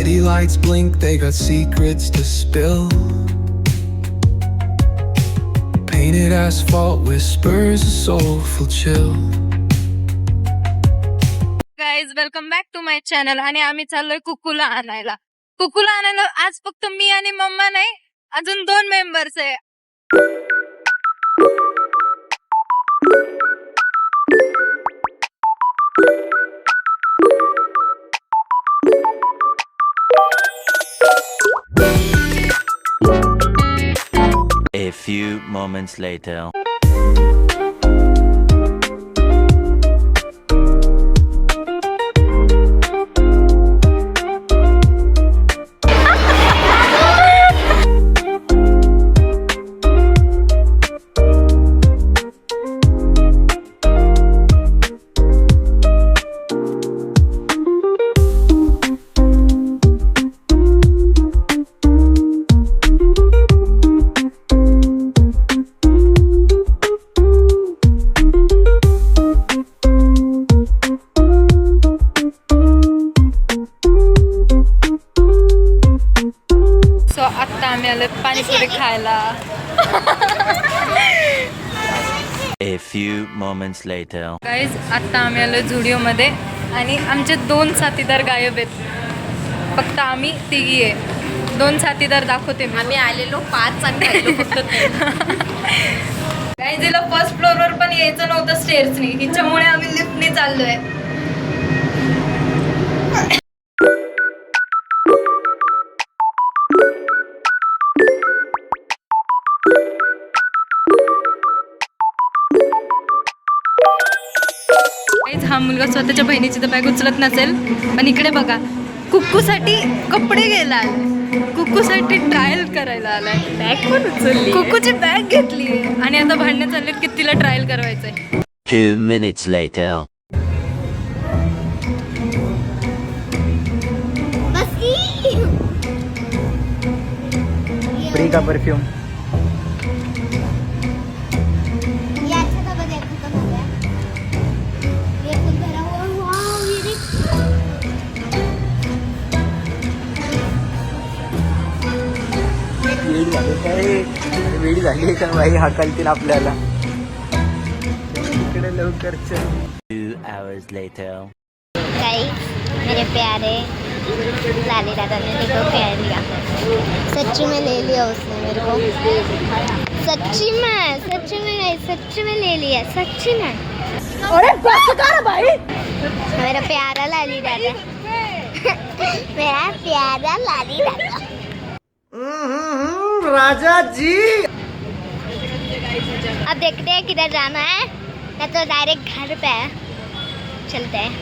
City lights blink, they got secrets to spill. Painted asphalt whispers a soulful chill. Guys welcome back to my channel. आणि आम्ही चाललोय कुकूला आणायला. आज फक्त मी आणि मम्मा नाही, अजून 2 मेंबर्स आहे. A few moments later. आता आम्ही आलो पाणीपुरी खायला. A few moments later. Guys आता आम्ही आलो झुडिओ मध्ये आणि आमचे 2 साथीदार गायब आहेत. फक्त आम्ही तिघी आहे. 2 साथीदार दाखवते मी. आम्ही आलेलो 5 आणि राहिलो फक्त 3. गाईज हिला फर्स्ट फ्लोअरवर पण यायचं नव्हतं स्टेअर्सनी, हिच्यामुळे आम्ही लिफ्टने चाललोय. हा मुलगा स्वतःच्या बहिणीची तर बॅग उचलत नसेल, पण इकडे बघा कुक्कूसाठी कपडे गेला, कुक्कूसाठी ट्रायल करायला आलाय. बॅग पण उचलली, कुक्कूची बॅग घेतली आणि आता भांडणे चाललेत की तिला ट्रायल करायचंय. 2 minutes later. फ्री का परफ्यूम. वेळ झाली का बाई, हाकलतील आपल्याला. इकडे लवकर चल. 2 hours later. गाइस मेरे प्यारे लाली दादा ने मेरे को प्यार लिया. सच्ची में ले लिया उसने मेरे को. सच्ची में ले लिया. सच्ची में. अरे भाई मेरा प्यारा लाली दादा. मेरा प्यारा लाली दादा. राजा जी. अब देखते हैं किधर जाना है, या तो डायरेक्ट घर पे चलते हैं.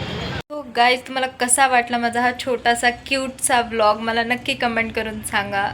तो गाईज तुम्हाला कसा वाटला माझा हा छोटासा क्यूटसा ब्लॉग मला नक्की कमेंट करून सांगा.